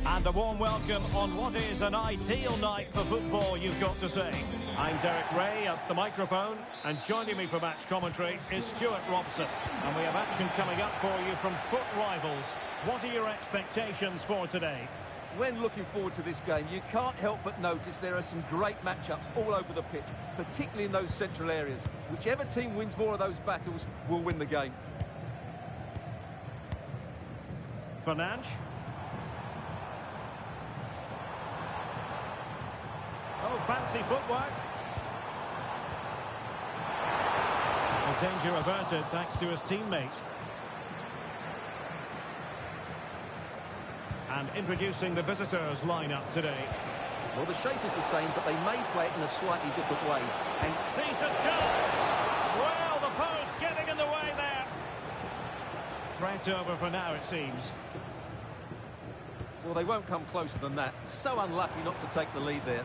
And a warm welcome on what is an ideal night for football, you've got to say. I'm Derek Ray at the microphone, and joining me for match commentary is Stuart Robson. And we have action coming up for you from foot rivals. What are your expectations for today? When looking forward to this game, you can't help but notice there are some great matchups all over the pitch, particularly in those central areas. Whichever team wins more of those battles will win the game. Fernandes. Oh, fancy footwork. The danger averted thanks to his teammate. And introducing the visitors lineup today. Well, the shape is the same, but they may play it in a slightly different way. And decent chance. Well, the post getting in the way there. Threat over for now, it seems. Well, they won't come closer than that. So unlucky not to take the lead there.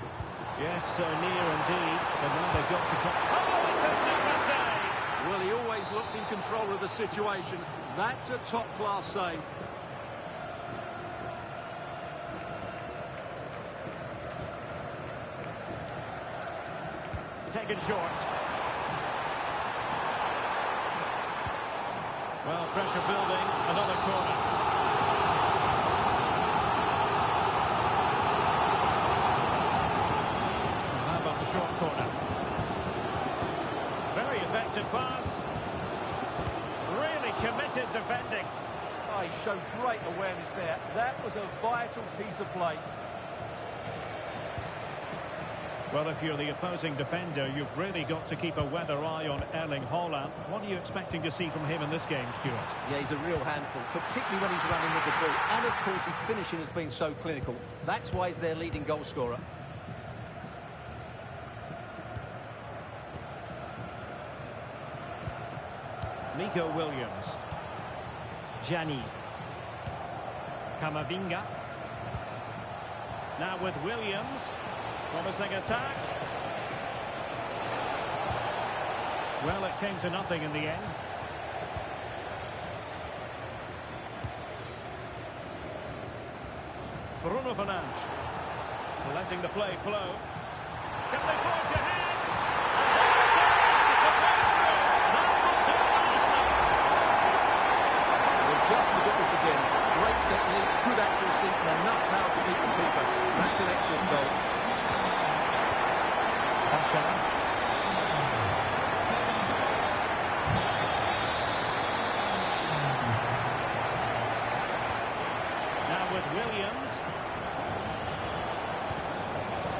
Yes, so near indeed. But now they've got to come. Oh, it's a super save! Well, he always looked in control of the situation. That's a top-class save. Taken short. Well, pressure building. Another corner. How about the short corner? Very effective pass. Really committed defending. Oh, he showed great awareness there. That was a vital piece of play. Well, if you're the opposing defender, you've really got to keep a weather eye on Erling Haaland. What are you expecting to see from him in this game, Stuart? Yeah, he's a real handful, particularly when he's running with the ball. And, of course, his finishing has been so clinical. That's why he's their leading goal scorer. Nico Williams. Gianni. Camavinga. Now with Williams. Promising attack. Well, it came to nothing in the end. Bruno Fernandes. Letting the play flow. Can they forge ahead? We'll just look at this again. Great technique, good accuracy, and enough power to beat the keeper. That's an excellent goal. Now with Williams.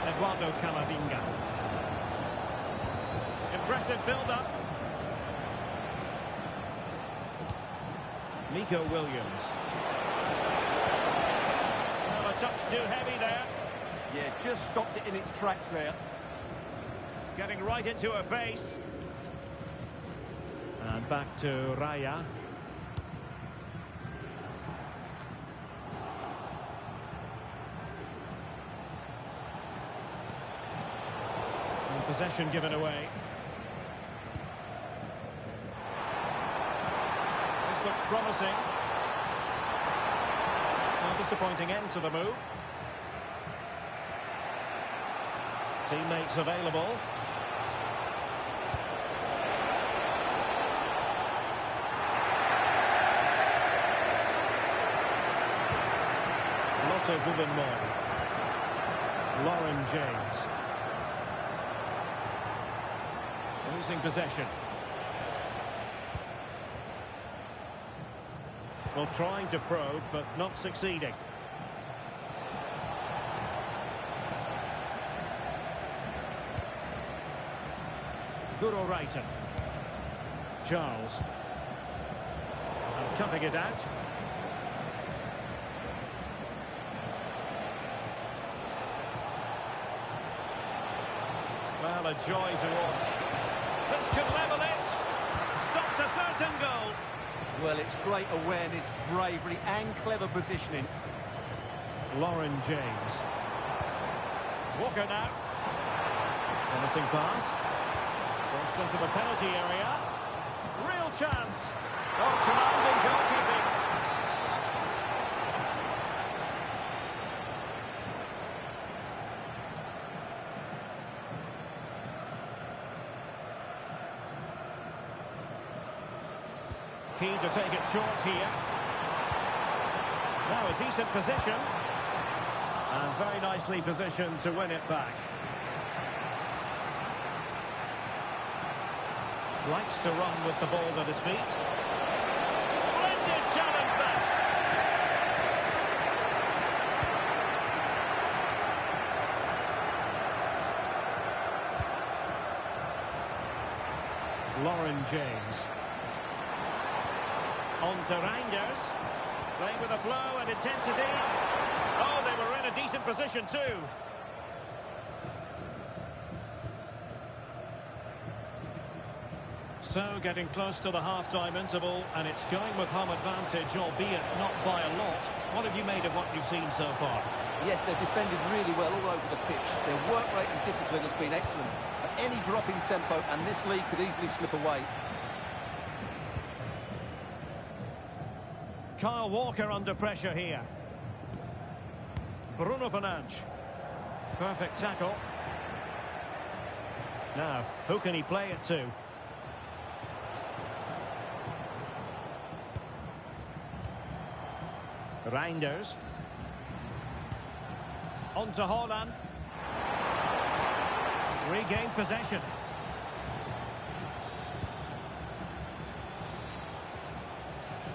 Eduardo Camavinga. Impressive build-up. Nico Williams. Well, a touch too heavy there. Yeah, just stopped it in its tracks there. Getting right into her face. And back to Raya. And possession given away. This looks promising. A disappointing end to the move. Teammates available. Lauren James. Losing possession. Well, trying to probe, but not succeeding. Guru Reiten. Charles. And cutting it out. Well, a joy to watch. This could level it. Stopped a certain goal. Well, it's great awareness, bravery and clever positioning. Lauren James. Walker now. Promising pass. Crossed into the penalty area. Real chance. Oh, commanding goalkeeping. keen to take it short here. Now a decent position. And very nicely positioned to win it back. Likes to run with the ball at his feet. Splendid challenge that! Lauren James. On to Reinders. Playing with a flow and intensity. Oh, they were in a decent position too. So, getting close to the half-time interval, and it's going with home advantage, albeit not by a lot. What have you made of what you've seen so far? Yes, they've defended really well all over the pitch. Their work rate and discipline has been excellent. But any drop in tempo, and this lead could easily slip away. Kyle Walker under pressure here. Bruno Fernandes. Perfect tackle. Now, who can he play it to? Reinders. On to Haaland. Regained possession.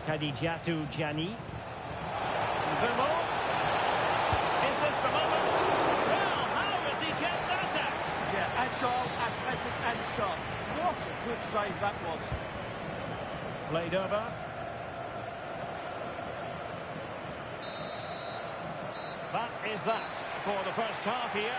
Kadijatu Gianni. Vermo. Is this the moment? Well, how has he kept that out? Yeah, agile, athletic and sharp. What a good save that was. Played over. That is that for the first half here.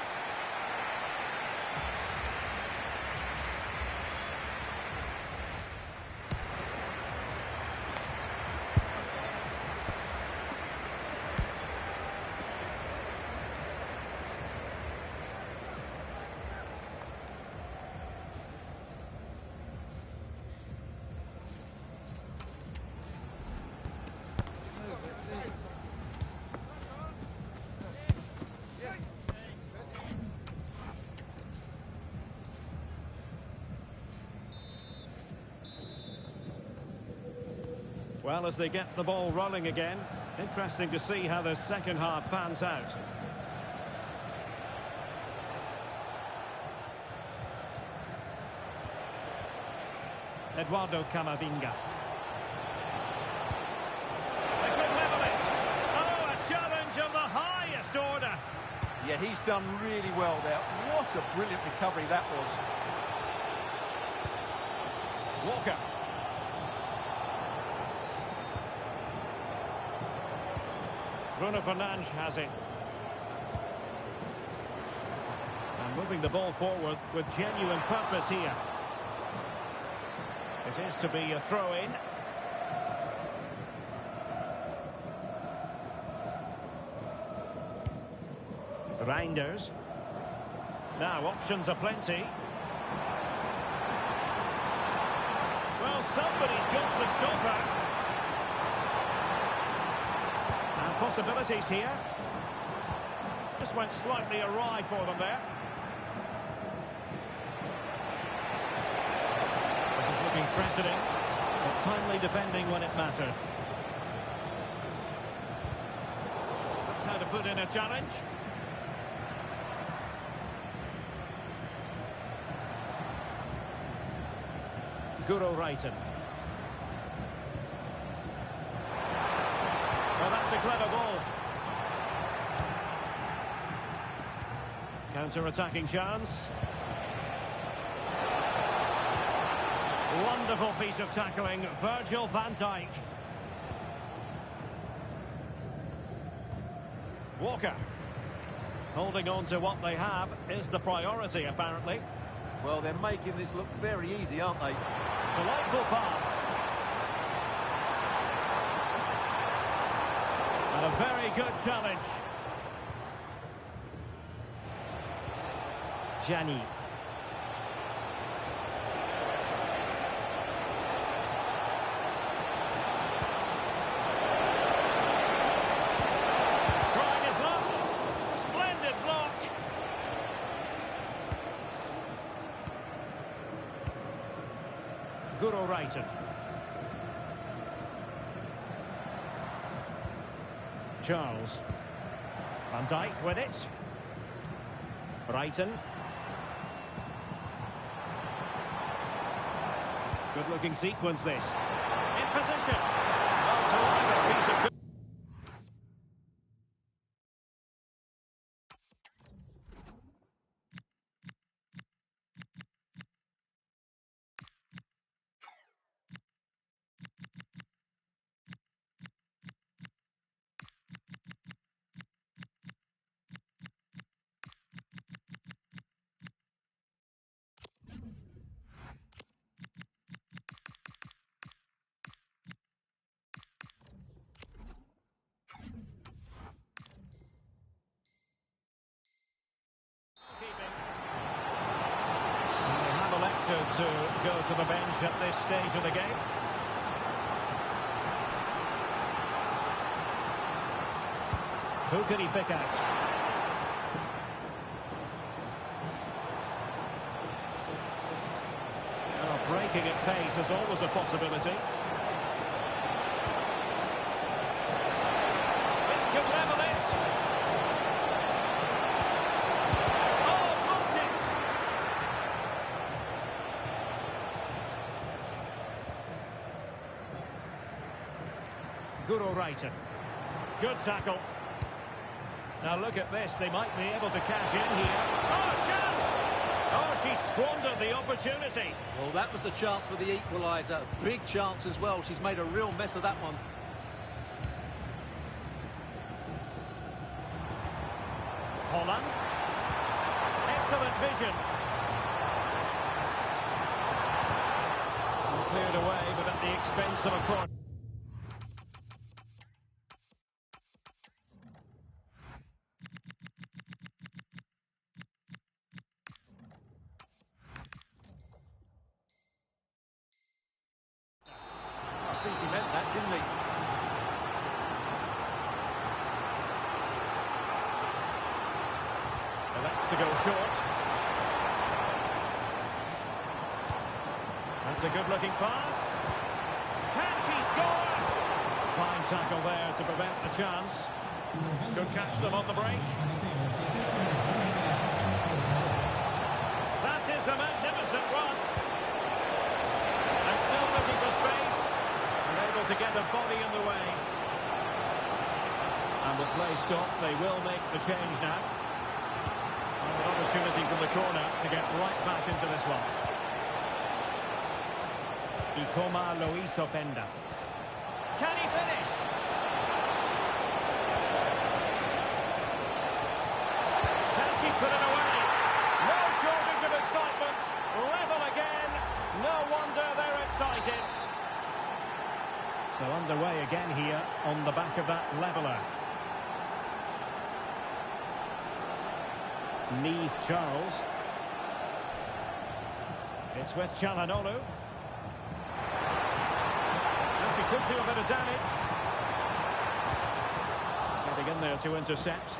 Well, as they get the ball rolling again, interesting to see how the second half pans out. Eduardo Camavinga. They could level it. Oh, a challenge of the highest order. Yeah, he's done really well there. What a brilliant recovery that was. Walker. Bruno Fernandes has it. And moving the ball forward with genuine purpose here. It is to be a throw-in. Reinders. Now, options are plenty. Well, somebody's got to stop her. Possibilities here. Just went slightly awry for them there. This is looking threatening, but timely defending when it mattered. That's how to put in a challenge. Guro Reiten. Well, that's a clever ball. Counter-attacking chance. Wonderful piece of tackling, Virgil van Dijk. Walker. Holding on to what they have is the priority, apparently. Well, they're making this look very easy, aren't they? Delightful pass. And a very good challenge. Gianni. Trying his luck. Splendid block. Guro Reiten. Charles. Van Dijk with it. Brighton. Good looking sequence this. In position. Well, so a piece of good. To go to the bench at this stage of the game. Who can he pick out? Oh, breaking at pace is always a possibility. This could level it. Guru Wrighton. Good tackle. Now look at this. They might be able to cash in here. Oh, chance! Oh, she squandered the opportunity. Well, that was the chance for the equaliser. Big chance as well. She's made a real mess of that one. Holland. Excellent vision. Cleared away, but at the expense of a corner. I think he meant that, didn't he? Well, that's to go short. That's a good-looking pass. Can she score? Fine tackle there to prevent the chance. Could catch them on the break. That is a magnificent run. And still looking for space. And able to get a body in the way. And with play stopped, they will make the change now. An opportunity from the corner to get right back into this one. Ikoma Luis Openda. Can he finish? Can she put it away? No shortage of excitement. Level again. No wonder they're excited. So underway again here on the back of that leveller. Neve Charles. It's with Çalhanoğlu. She could do a bit of damage. Getting in there to intercept.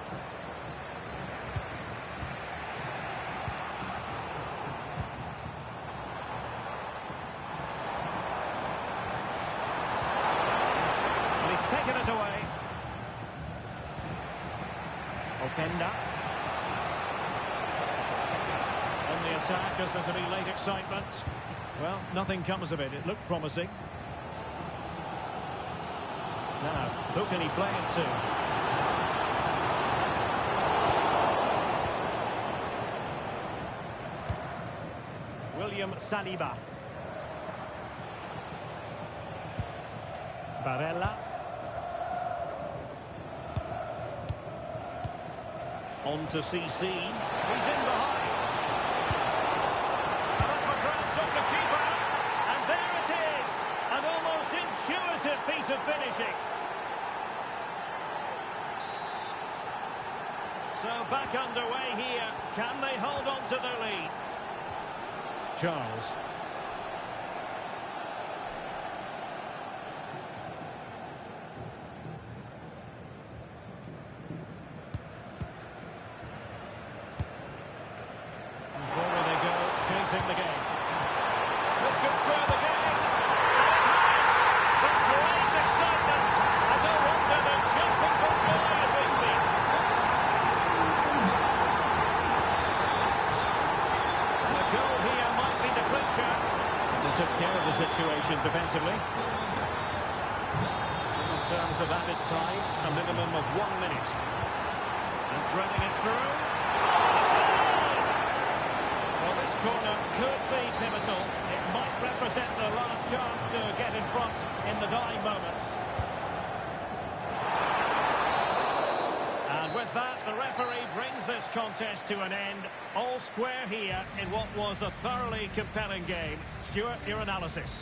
And he's taken it away. Openda. On the attack as there's to be late excitement. Well, nothing comes of it. It looked promising. Now, who can he play it to? William Saliba. Barella. On to CC. He's in behind. And up across on the keeper. And there it is. An almost intuitive piece of finishing. So back underway here. Can they hold on to their lead? Charles. And forward they go, chasing the game. This could square the game. Such great excitement. And no wonder they're jumping for joy. terms of added time, a minimum of 1 minute. And threading it through. Well, this corner could be pivotal. It might represent the last chance to get in front in the dying moments. And with that, the referee brings this contest to an end. All square here in what was a thoroughly compelling game. Stuart, your analysis.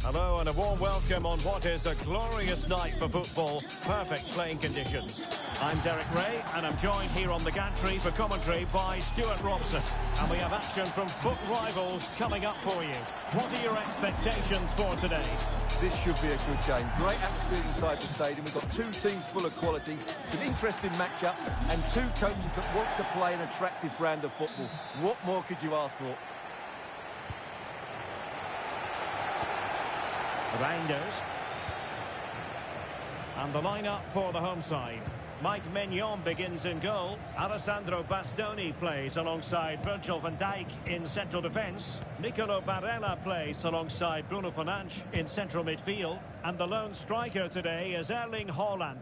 Hello and a warm welcome on what is a glorious night for football. Perfect playing conditions. I'm Derek Ray and I'm joined here on the gantry for commentary by Stuart Robson. And we have action from foot rivals coming up for you. What are your expectations for today? This should be a good game. Great atmosphere inside the stadium. We've got two teams full of quality, some interesting matchups, and two coaches that want to play an attractive brand of football. What more could you ask for? Reinders. And the lineup for the home side. Mike Maignan begins in goal. Alessandro Bastoni plays alongside Virgil van Dijk in central defence. Nicolo Barella plays alongside Bruno Fernandes in central midfield. And the lone striker today is Erling Haaland.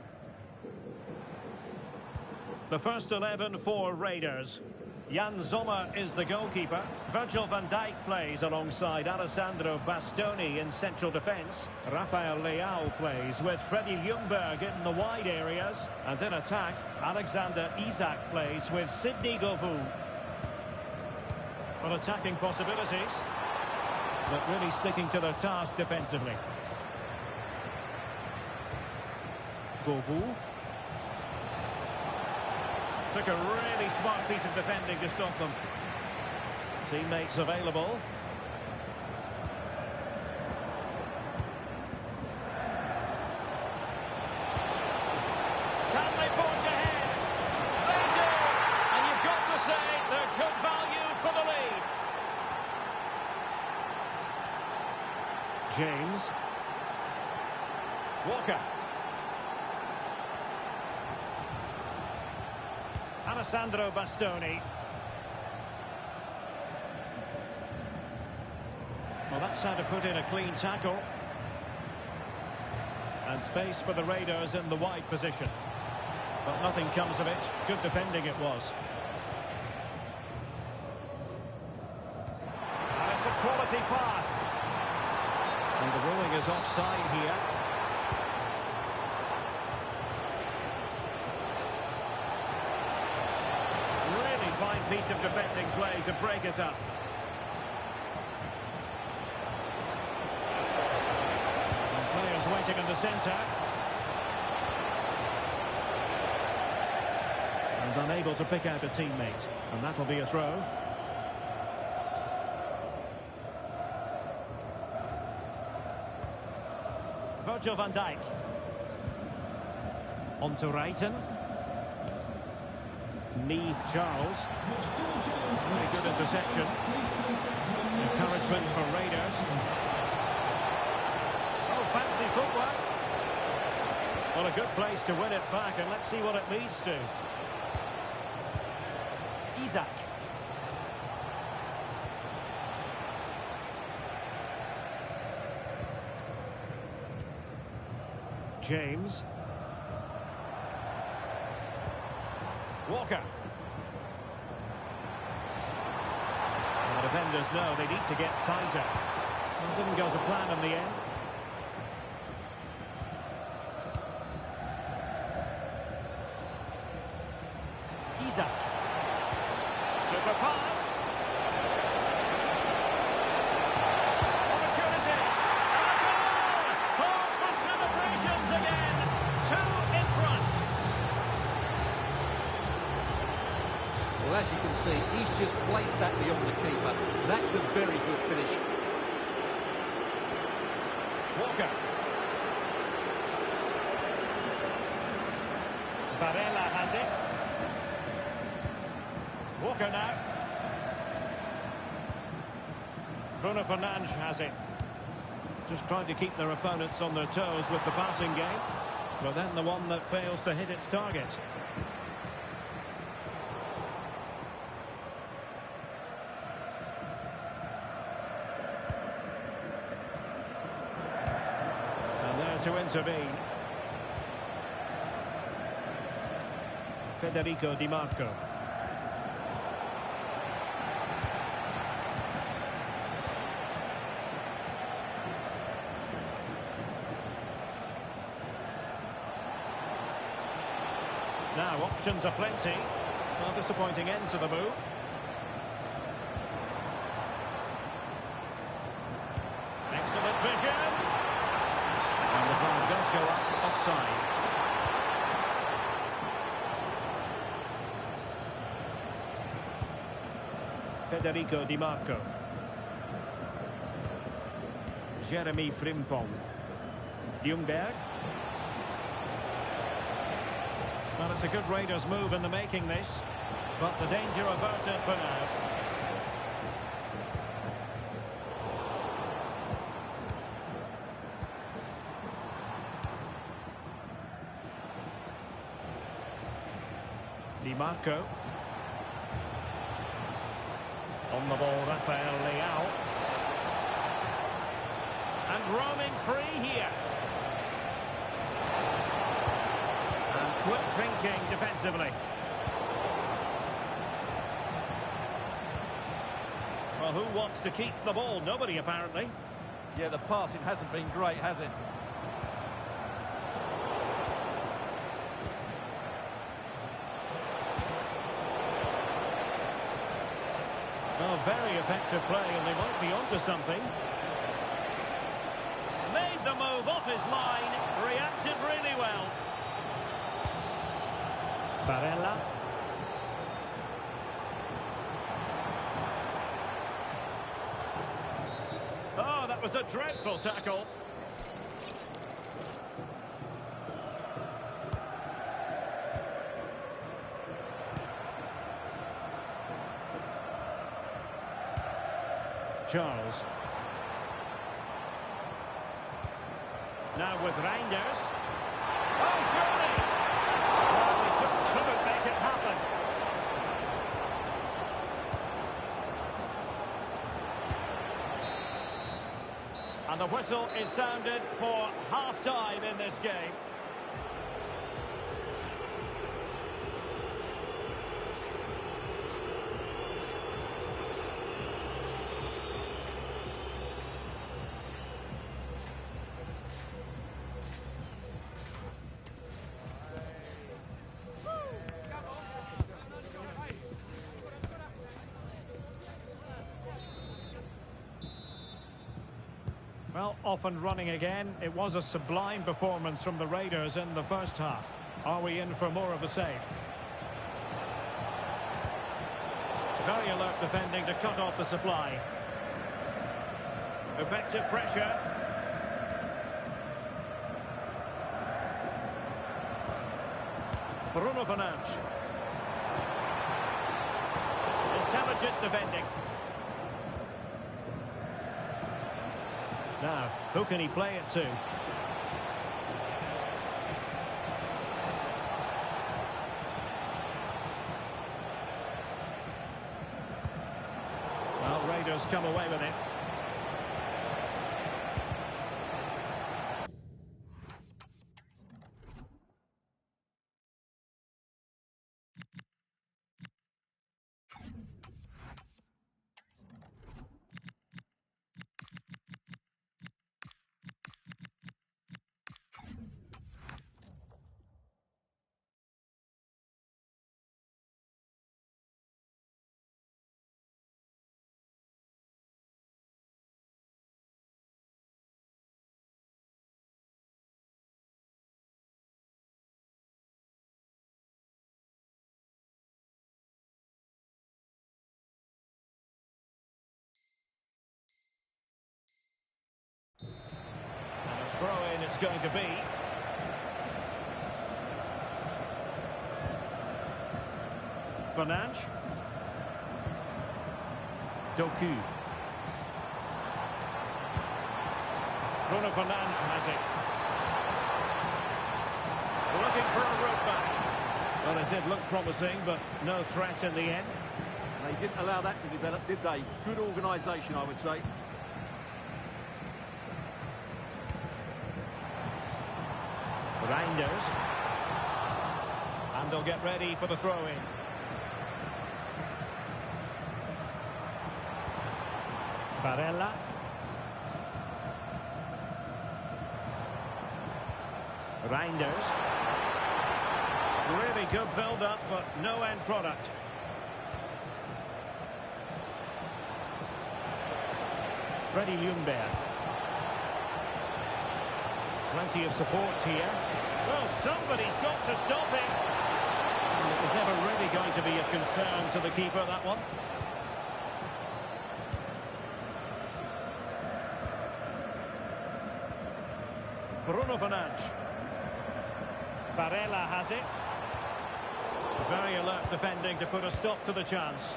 The first 11 for Raiders. Jan Sommer is the goalkeeper. Virgil van Dijk plays alongside Alessandro Bastoni in central defence. Rafael Leao plays with Freddie Ljungberg in the wide areas. And in attack, Alexander Isak plays with Sidney Govou. For attacking possibilities, but really sticking to their task defensively. Govou. Took a really smart piece of defending to stop them. Teammates available. Can they forge ahead? They do! And you've got to say they're good value for the lead. James. Walker. Alessandro Bastoni. Well, that's how to put in a clean tackle. And space for the Raiders in the wide position. But nothing comes of it. Good defending it was. And it's a quality pass. And the ruling is offside here. Fine piece of defending play to break us up. And players waiting in the centre. And unable to pick out a teammate. And that'll be a throw. Virgil van Dijk. On to Reiten. Neve Charles. Really good interception. Encouragement for Raiders. Oh, fancy footwork. Well, a good place to win it back, and let's see what it leads to. Isak. James. Walker. And the defenders know they need to get tighter. Well, it didn't go to plan in the end. Isak. Super pass. Opportunity. And a goal! Calls for celebrations again. 2 in front. Well, as you can see, he's just placed that beyond the keeper. That's a very good finish. Walker. Barella has it. Walker now. Bruno Fernandes has it. Just trying to keep their opponents on their toes with the passing game. But then the one that fails to hit its target. To intervene. Federico Di Marco. Now options are plenty. Well, disappointing end to the move. Excellent vision. Federico Di Marco. Jeremy Frimpong. Ljungberg. Well, it's a good Raiders move in the making this, but the danger averted for now. Di Marco. On the ball, Rafael Leao. And roaming free here. And quick thinking defensively. Well, who wants to keep the ball? Nobody, apparently. Yeah, the passing hasn't been great, has it? Well, very effective play, and they might be onto something. Made the move off his line, reacted really well. Barella. Oh, that was a dreadful tackle. Charles. Now with Reinders. Oh, surely! Well, he just couldn't make it happen. And the whistle is sounded for half-time in this game. Well, off and running again. It was a sublime performance from the Raiders in the first half. Are we in for more of the same? Very alert defending to cut off the supply. Effective pressure. Bruno Fernandes. Intelligent defending. Now, who can he play it to? Well, Raiders come away with it. Throw-in it's going to be. Fernandes. Doku. Bruno Fernandes has it. Looking for a route back. Well, it did look promising, but no threat in the end. They didn't allow that to develop, did they? Good organisation, I would say. Reinders. And they'll get ready for the throw-in. Barella. Reinders. Really good build-up, but no end product. Freddie Ljungberg. Plenty of support here. Well, somebody's got to stop him. It was never really going to be a concern to the keeper, that one. Bruno Fernandes. Barella has it. Very alert defending to put a stop to the chance.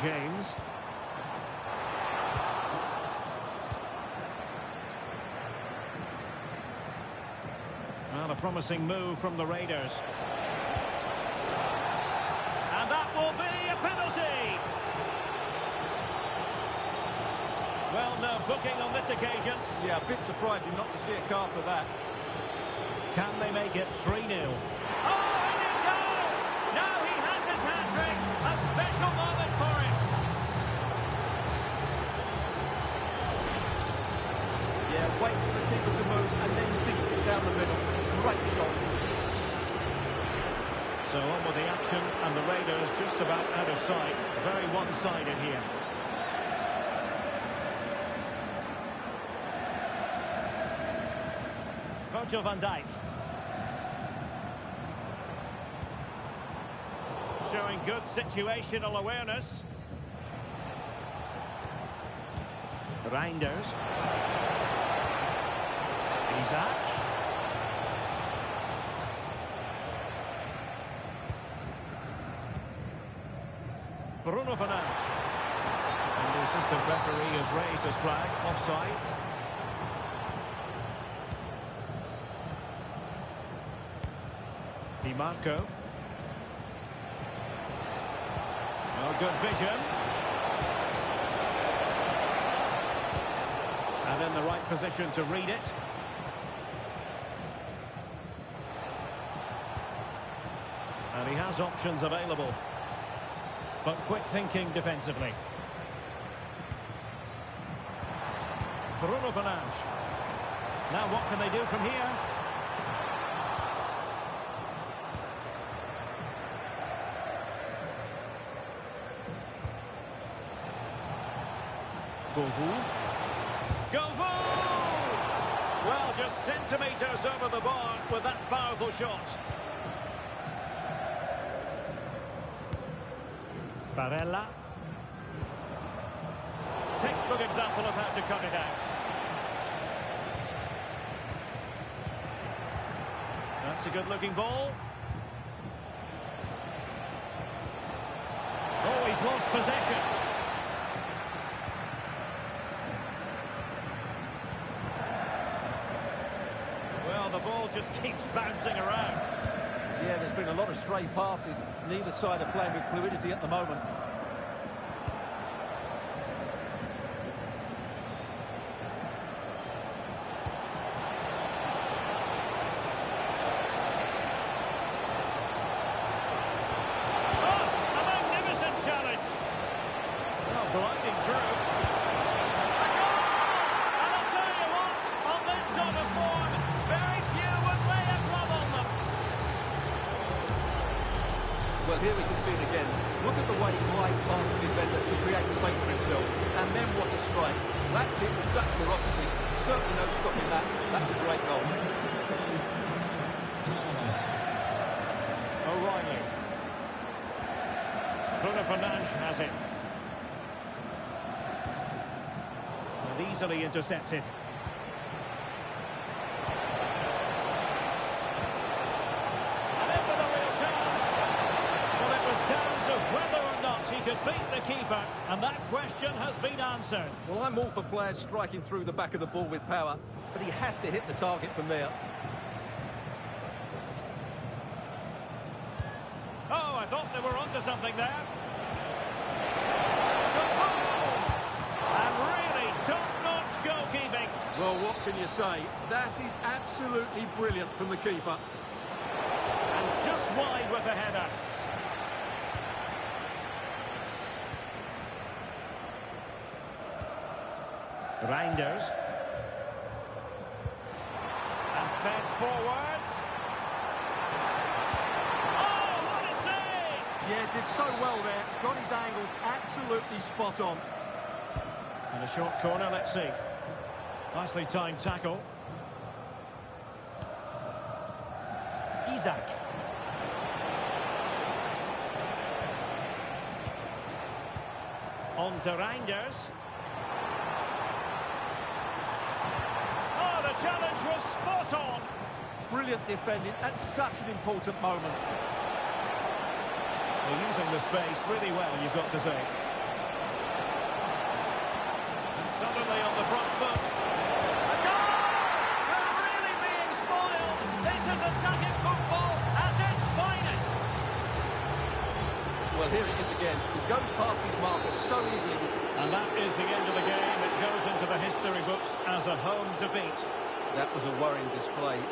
James. Well, a promising move from the Raiders. And that will be a penalty! Well, no booking on this occasion. Yeah, a bit surprising not to see a card for that. Can they make it 3-0? Oh, and it goes! Now he has his hat-trick. A special moment for him. Yeah, waits for the keeper to move and then dinks it down the middle. Great shot. So on with the action, and the Raiders just about out of sight. Very one-sided here. Virgil van Dijk. Showing good situational awareness. Reinders. Isaac. Bruno Fernandes. And the assistant referee has raised his flag. Offside. Di Marco. Oh, good vision. And in the right position to read it. And he has options available. But quick thinking defensively. Bruno Fernandes. Now what can they do from here? Govou! Well, just centimetres over the bar with that powerful shot. Barella. Textbook example of how to cut it out. That's a good-looking ball. Oh, he's lost possession. Well, the ball just keeps bouncing around. Yeah, there's been a lot of stray passes. Neither side are playing with fluidity at the moment. Oh, a magnificent challenge. Oh, blinding through. A goal! And I'll tell you what, on this sort of form, very few would lay a glove on them. Well, here we can see it again. Look at the way he glides past the defender to create space for himself. And then what a strike. That's it with such ferocity. Certainly no stopping that. That's a great goal. O'Reilly. Bruno Fernandes has it. And easily intercepted. And in with a real chance. Well, it was down to whether or not he could beat the keeper, and that question has been answered. Well, I'm all for players striking through the back of the ball with power, but he has to hit the target from there. Oh, I thought they were onto something there. And really top-notch goalkeeping. Well, what can you say? That is absolutely brilliant from the keeper. And just wide with the header. Reinders. And fed forwards. Oh, what a save! Yeah, did so well there. Got his angles absolutely spot on. And a short corner, let's see. Nicely timed tackle. Isaac. On to Reinders. Oh, the challenge was spot on. Brilliant defending at such an important moment. They're using the space really well, you've got to say. And suddenly on the front foot. A goal! They're really being spoiled. This is attacking football at its finest. Well, here it is again. He goes past his marker so easily. And that is the end of the game. It goes into the history books as a home defeat. That was a worrying display.